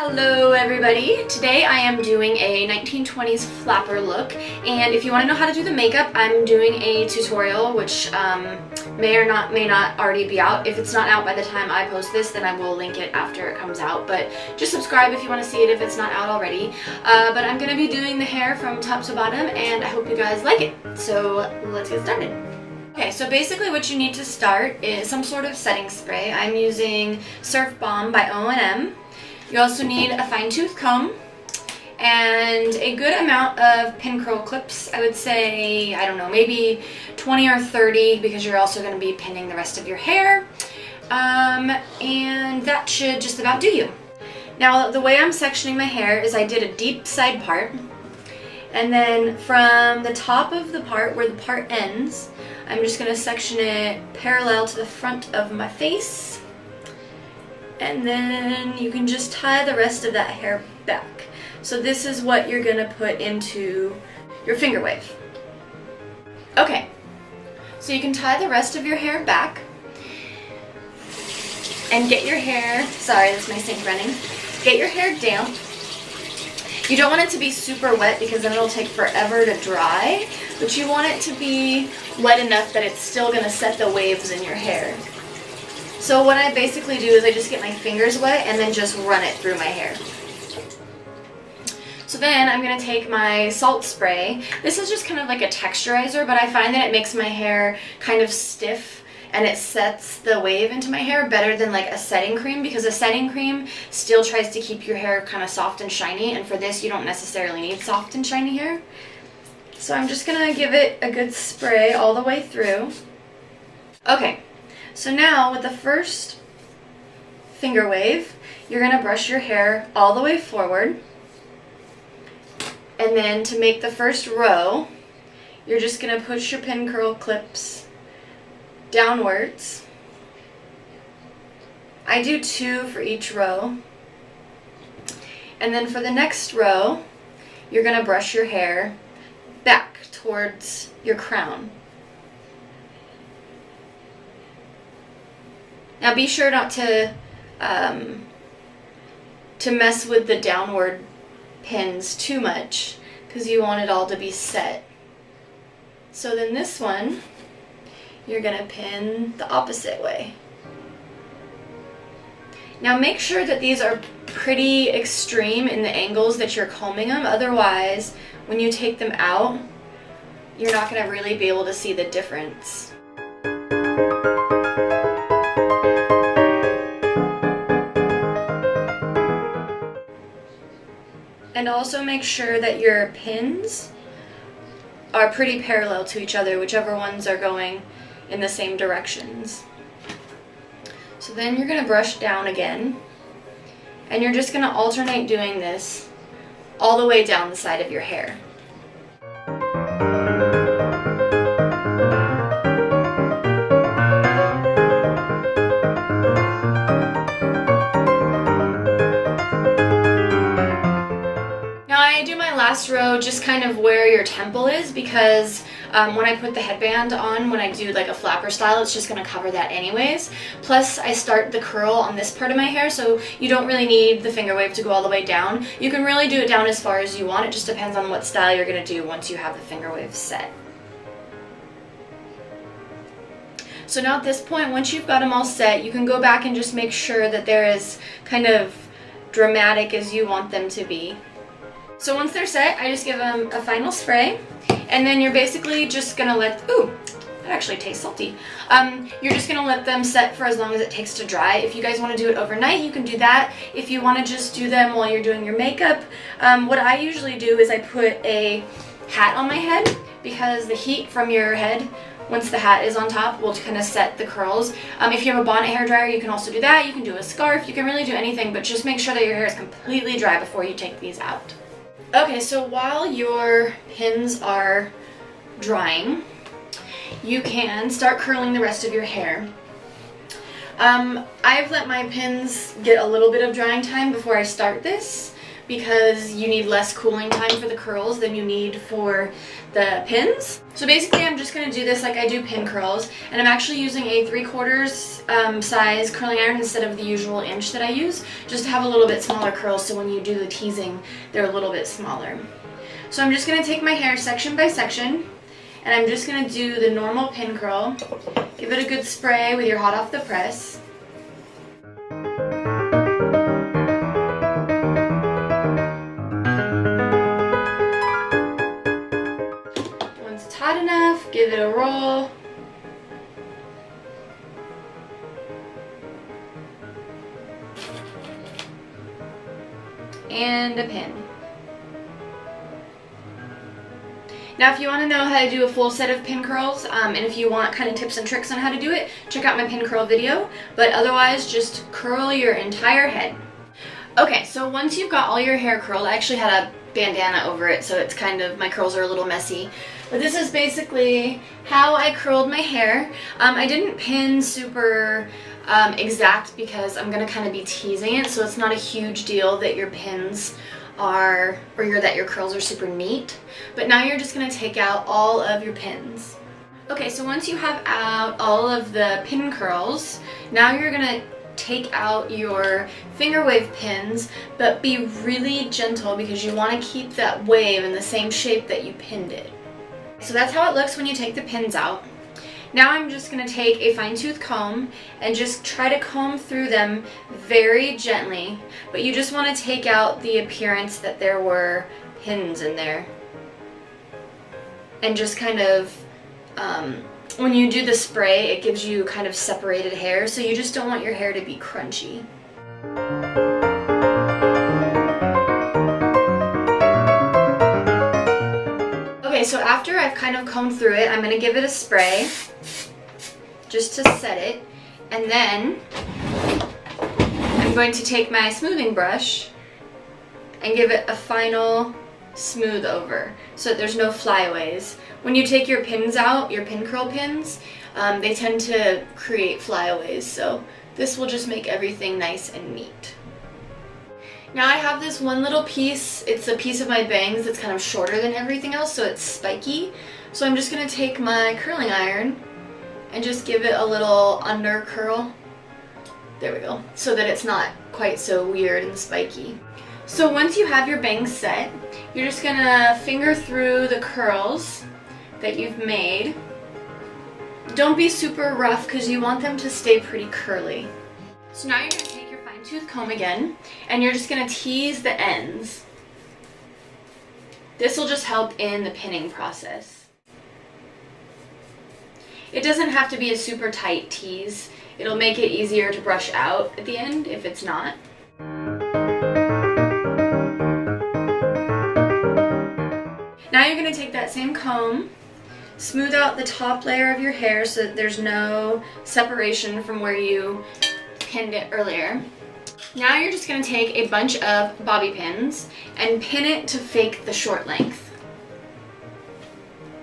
Hello everybody! Today I am doing a 1920s flapper look, and if you want to know how to do the makeup, I'm doing a tutorial which may not already be out. If it's not out by the time I post this, then I will link it after it comes out, but just subscribe if you want to see it if it's not out already. But I'm going to be doing the hair from top to bottom, and I hope you guys like it. So let's get started. Okay, so basically what you need to start is some sort of setting spray. I'm using Surf Bomb by O&M. You also need a fine tooth comb and a good amount of pin curl clips. I would say, I don't know, maybe 20 or 30 because you're also going to be pinning the rest of your hair. And that should just about do you. Now, the way I'm sectioning my hair is I did a deep side part, and then from the top of the part where the part ends, I'm just going to section it parallel to the front of my face. And then you can just tie the rest of that hair back. So this is what you're gonna put into your finger wave. Okay, so you can tie the rest of your hair back and get your hair, sorry, that's my sink running. Get your hair damp. You don't want it to be super wet because then it'll take forever to dry, but you want it to be wet enough that it's still gonna set the waves in your hair. So what I basically do is I just get my fingers wet and then just run it through my hair. So then I'm going to take my salt spray. This is just kind of like a texturizer, but I find that it makes my hair kind of stiff and it sets the wave into my hair better than like a setting cream, because a setting cream still tries to keep your hair kind of soft and shiny, and for this you don't necessarily need soft and shiny hair. So I'm just going to give it a good spray all the way through. Okay. So now, with the first finger wave, you're going to brush your hair all the way forward. And then to make the first row, you're just going to push your pin curl clips downwards. I do 2 for each row. And then for the next row, you're going to brush your hair back towards your crown. Now be sure not to mess with the downward pins too much, because you want it all to be set. So then this one, you're going to pin the opposite way. Now make sure that these are pretty extreme in the angles that you're combing them, otherwise when you take them out, you're not going to really be able to see the difference. And also make sure that your pins are pretty parallel to each other, whichever ones are going in the same directions. So then you're going to brush down again, and you're just going to alternate doing this all the way down the side of your hair. Last row just kind of where your temple is, because when I put the headband on, when I do like a flapper style, it's just going to cover that anyways. Plus I start the curl on this part of my hair, so you don't really need the finger wave to go all the way down. You can really do it down as far as you want. It just depends on what style you're going to do once you have the finger wave set. So now at this point, once you've got them all set, you can go back and just make sure that they're as kind of dramatic as you want them to be. So once they're set, I just give them a final spray, and then you're basically just gonna let, ooh, that actually tastes salty. You're just gonna let them set for as long as it takes to dry. If you guys wanna do it overnight, you can do that. If you wanna just do them while you're doing your makeup, what I usually do is I put a hat on my head, because the heat from your head, once the hat is on top, will kind of set the curls. If you have a bonnet hairdryer, you can also do that. You can do a scarf, you can really do anything, but just make sure that your hair is completely dry before you take these out. Okay, so while your pins are drying, you can start curling the rest of your hair. I've let my pins get a little bit of drying time before I start this, because you need less cooling time for the curls than you need for the pins. So basically I'm just going to do this like I do pin curls, and I'm actually using a 3/4 size curling iron instead of the usual inch that I use, just to have a little bit smaller curls so when you do the teasing they're a little bit smaller. So I'm just going to take my hair section by section, and I'm just going to do the normal pin curl. Give it a good spray with your hot off the press. Once it's hot enough, give it a roll. And a pin. Now if you want to know how to do a full set of pin curls, and if you want kind of tips and tricks on how to do it, check out my pin curl video, but otherwise just curl your entire head. Okay, so once you've got all your hair curled, I actually had a bandana over it, so it's kind of, my curls are a little messy. But this is basically how I curled my hair. I didn't pin super exact because I'm going to kind of be teasing it, so it's not a huge deal that your pins are, that your curls are super neat. But now you're just going to take out all of your pins. Okay, so once you have out all of the pin curls, now you're going to take out your finger wave pins, but be really gentle because you want to keep that wave in the same shape that you pinned it. So that's how it looks when you take the pins out. Now I'm just going to take a fine tooth comb and just try to comb through them very gently, but you just want to take out the appearance that there were pins in there. And just kind of, when you do the spray, it gives you kind of separated hair, so you just don't want your hair to be crunchy. Okay, so after I've kind of combed through it, I'm going to give it a spray just to set it, and then I'm going to take my smoothing brush and give it a final smooth over so that there's no flyaways. When you take your pins out, your pin curl pins, they tend to create flyaways, so this will just make everything nice and neat. Now I have this one little piece, it's a piece of my bangs that's kind of shorter than everything else, so it's spiky. So I'm just going to take my curling iron and just give it a little under curl. There we go, so that it's not quite so weird and spiky. So once you have your bangs set, you're just going to finger through the curls that you've made. Don't be super rough because you want them to stay pretty curly. So now you're going to take your fine tooth comb again, and you're just going to tease the ends. This will just help in the pinning process. It doesn't have to be a super tight tease. It'll make it easier to brush out at the end if it's not. Now you're going to take that same comb, smooth out the top layer of your hair so that there's no separation from where you pinned it earlier. Now you're just going to take a bunch of bobby pins and pin it to fake the short length.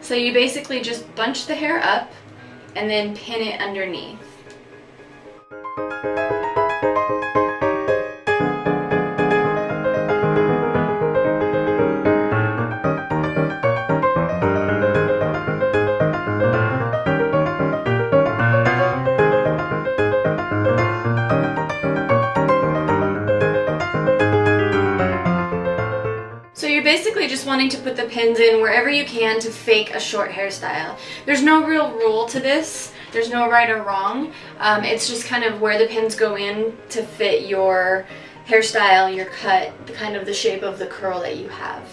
So you basically just bunch the hair up and then pin it underneath. Basically just wanting to put the pins in wherever you can to fake a short hairstyle. There's no real rule to this. There's no right or wrong. It's just kind of where the pins go in to fit your hairstyle, your cut, kind of the shape of the curl that you have.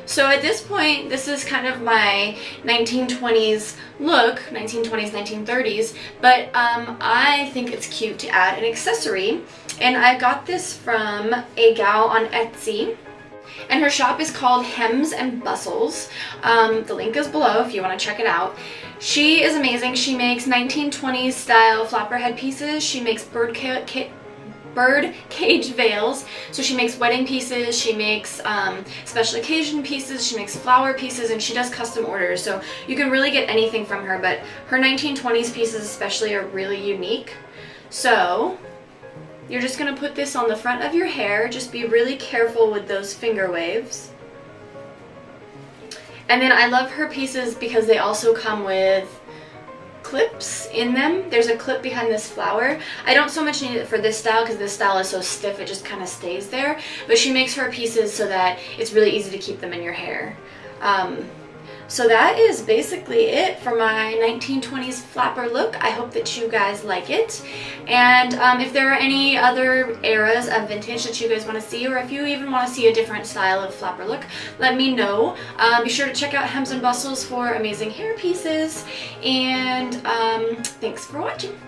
So at this point, this is kind of my 1920s look, 1920s, 1930s, but I think it's cute to add an accessory, and I got this from a gal on Etsy. And her shop is called Hems and Bustles. The link is below if you want to check it out. She is amazing. She makes 1920s style flapper head pieces. She makes bird cage veils. So she makes wedding pieces, she makes special occasion pieces, she makes flower pieces, and she does custom orders. So you can really get anything from her, but her 1920s pieces especially are really unique. So You're just going to put this on the front of your hair. Just be really careful with those finger waves. And then I love her pieces because they also come with clips in them. There's a clip behind this flower. I don't so much need it for this style because this style is so stiff it just kind of stays there. But she makes her pieces so that it's really easy to keep them in your hair. So that is basically it for my 1920s flapper look. I hope that you guys like it. And if there are any other eras of vintage that you guys want to see, or if you even want to see a different style of flapper look, let me know. Be sure to check out Hems and Bustles for amazing hair pieces. And thanks for watching.